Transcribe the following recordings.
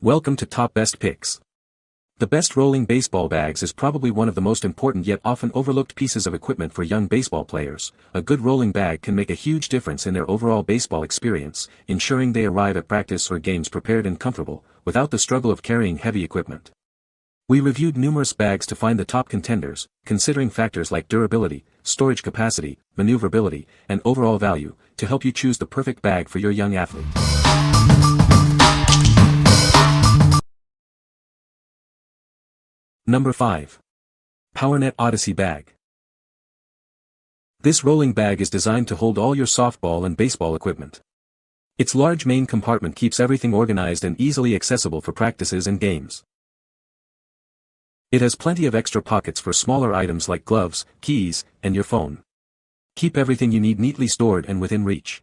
Welcome to Top Best Picks. The best rolling baseball bags is probably one of the most important yet often overlooked pieces of equipment for young baseball players. A good rolling bag can make a huge difference in their overall baseball experience, ensuring they arrive at practice or games prepared and comfortable, without the struggle of carrying heavy equipment. We reviewed numerous bags to find the top contenders, considering factors like durability, storage capacity, maneuverability, and overall value, to help you choose the perfect bag for your young athlete. Number 5. PowerNet Odyssey Bag. This rolling bag is designed to hold all your softball and baseball equipment. Its large main compartment keeps everything organized and easily accessible for practices and games. It has plenty of extra pockets for smaller items like gloves, keys, and your phone. Keep everything you need neatly stored and within reach.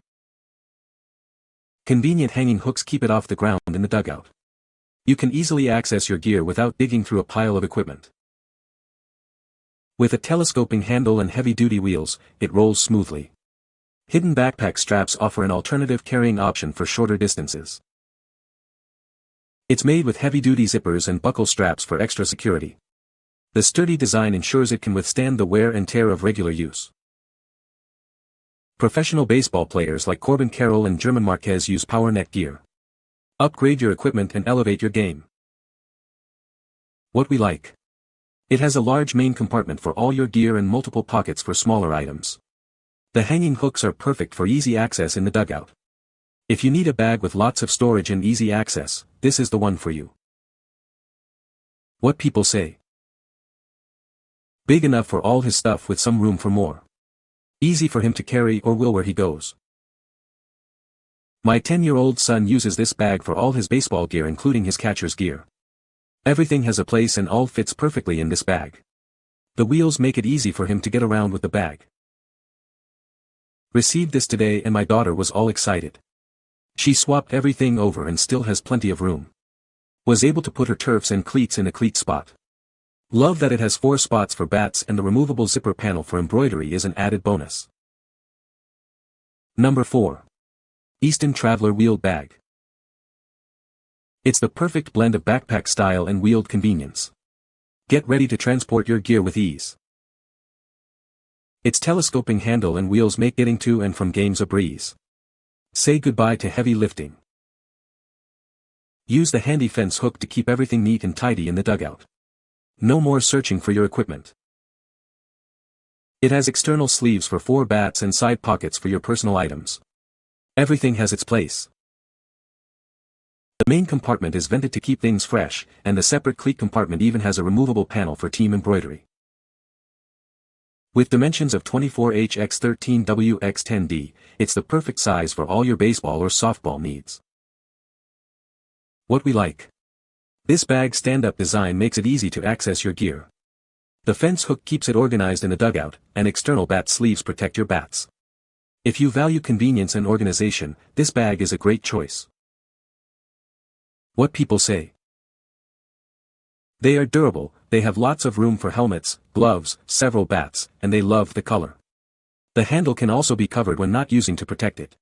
Convenient hanging hooks keep it off the ground in the dugout. You can easily access your gear without digging through a pile of equipment. With a telescoping handle and heavy-duty wheels, it rolls smoothly. Hidden backpack straps offer an alternative carrying option for shorter distances. It's made with heavy-duty zippers and buckle straps for extra security. The sturdy design ensures it can withstand the wear and tear of regular use. Professional baseball players like Corbin Carroll and German Marquez use PowerNet gear. Upgrade your equipment and elevate your game. What we like. It has a large main compartment for all your gear and multiple pockets for smaller items. The hanging hooks are perfect for easy access in the dugout. If you need a bag with lots of storage and easy access, this is the one for you. What people say. Big enough for all his stuff with some room for more. Easy for him to carry or will where he goes. My 10-year-old son uses this bag for all his baseball gear including his catcher's gear. Everything has a place and all fits perfectly in this bag. The wheels make it easy for him to get around with the bag. Received this today and my daughter was all excited. She swapped everything over and still has plenty of room. Was able to put her turfs and cleats in a cleat spot. Love that it has 4 spots for bats and the removable zipper panel for embroidery is an added bonus. Number 4. Easton Traveler Wheeled Bag. It's the perfect blend of backpack style and wheeled convenience. Get ready to transport your gear with ease. Its telescoping handle and wheels make getting to and from games a breeze. Say goodbye to heavy lifting. Use the handy fence hook to keep everything neat and tidy in the dugout. No more searching for your equipment. It has external sleeves for 4 bats and side pockets for your personal items. Everything has its place. The main compartment is vented to keep things fresh, and the separate cleat compartment even has a removable panel for team embroidery. With dimensions of 24H x 13W x 10D, it's the perfect size for all your baseball or softball needs. What we like. This bag's stand-up design makes it easy to access your gear. The fence hook keeps it organized in the dugout, and external bat sleeves protect your bats. If you value convenience and organization, this bag is a great choice. What people say. They are durable, they have lots of room for helmets, gloves, several bats, and they love the color. The handle can also be covered when not using to protect it.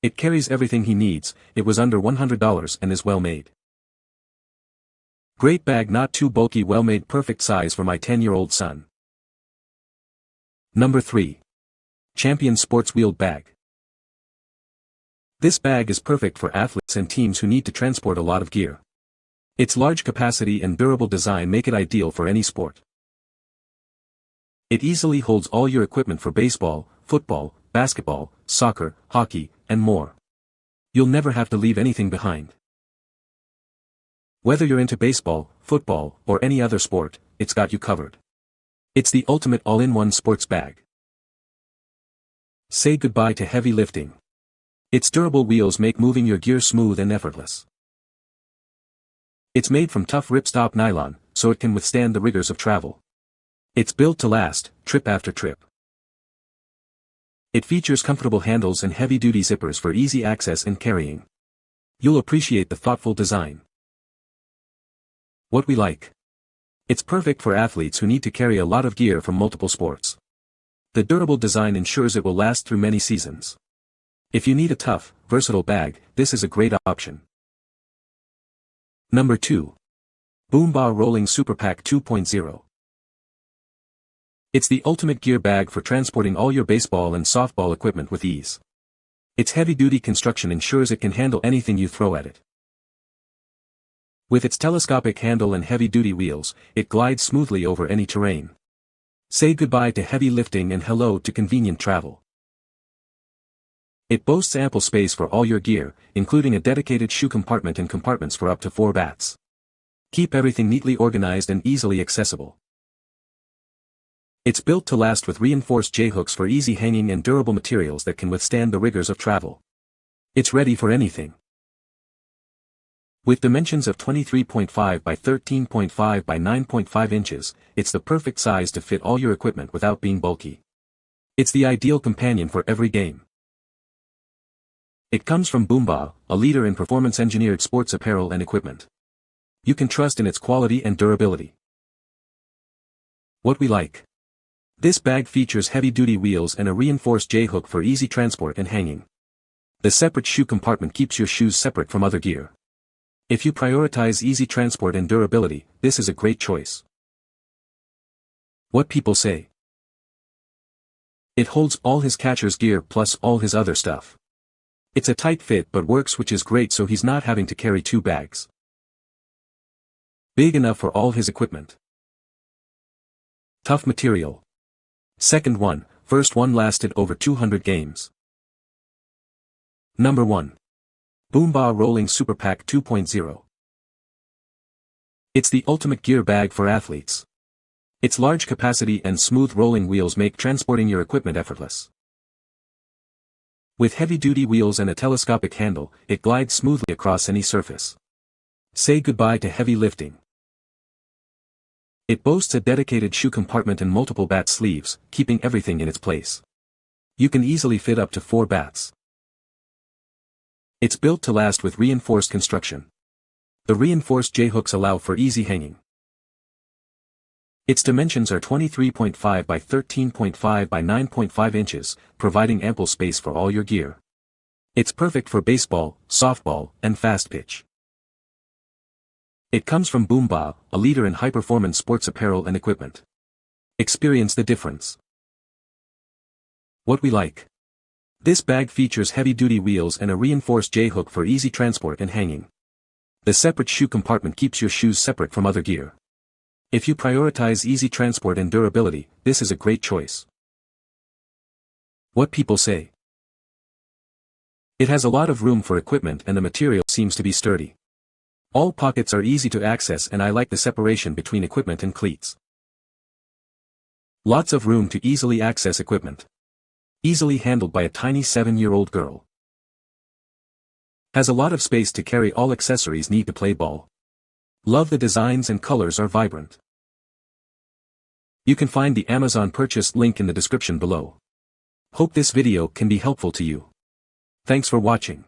It carries everything he needs, it was under $100 and is well made. Great bag, not too bulky, well made, perfect size for my 10-year-old son. Number 3. Champion Sports Wheeled Bag. This bag is perfect for athletes and teams who need to transport a lot of gear. Its large capacity and durable design make it ideal for any sport. It easily holds all your equipment for baseball, football, basketball, soccer, hockey, and more. You'll never have to leave anything behind. Whether you're into baseball, football, or any other sport, it's got you covered. It's the ultimate all-in-one sports bag. Say goodbye to heavy lifting. Its durable wheels make moving your gear smooth and effortless. It's made from tough ripstop nylon, so it can withstand the rigors of travel. It's built to last, trip after trip. It features comfortable handles and heavy-duty zippers for easy access and carrying. You'll appreciate the thoughtful design. What we like. It's perfect for athletes who need to carry a lot of gear from multiple sports. The durable design ensures it will last through many seasons. If you need a tough, versatile bag, this is a great option. Number 2. Boombah Rolling Superpack 2.0. It's the ultimate gear bag for transporting all your baseball and softball equipment with ease. Its heavy-duty construction ensures it can handle anything you throw at it. With its telescopic handle and heavy-duty wheels, it glides smoothly over any terrain. Say goodbye to heavy lifting and hello to convenient travel. It boasts ample space for all your gear, including a dedicated shoe compartment and compartments for up to 4 bats. Keep everything neatly organized and easily accessible. It's built to last with reinforced J-hooks for easy hanging and durable materials that can withstand the rigors of travel. It's ready for anything. With dimensions of 23.5 by 13.5 by 9.5 inches, it's the perfect size to fit all your equipment without being bulky. It's the ideal companion for every game. It comes from Boombah, a leader in performance-engineered sports apparel and equipment. You can trust in its quality and durability. What we like. This bag features heavy-duty wheels and a reinforced J-hook for easy transport and hanging. The separate shoe compartment keeps your shoes separate from other gear. If you prioritize easy transport and durability, this is a great choice. What people say. It holds all his catcher's gear plus all his other stuff. It's a tight fit but works, which is great, so he's not having to carry 2 bags. Big enough for all his equipment. Tough material. Second one, first one lasted over 200 games. Number 1. Boombah Rolling Superpack 2.0. It's the ultimate gear bag for athletes. Its large capacity and smooth rolling wheels make transporting your equipment effortless. With heavy-duty wheels and a telescopic handle, it glides smoothly across any surface. Say goodbye to heavy lifting. It boasts a dedicated shoe compartment and multiple bat sleeves, keeping everything in its place. You can easily fit up to 4 bats. It's built to last with reinforced construction. The reinforced J-hooks allow for easy hanging. Its dimensions are 23.5 by 13.5 by 9.5 inches, providing ample space for all your gear. It's perfect for baseball, softball, and fast pitch. It comes from Boombah, a leader in high-performance sports apparel and equipment. Experience the difference. What we like. This bag features heavy-duty wheels and a reinforced J-hook for easy transport and hanging. The separate shoe compartment keeps your shoes separate from other gear. If you prioritize easy transport and durability, this is a great choice. What people say. It has a lot of room for equipment and the material seems to be sturdy. All pockets are easy to access and I like the separation between equipment and cleats. Lots of room to easily access equipment. Easily handled by a tiny 7-year-old girl. Has a lot of space to carry all accessories need to play ball. Love the designs and colors are vibrant. You can find the Amazon purchase link in the description below. Hope this video can be helpful to you. Thanks for watching.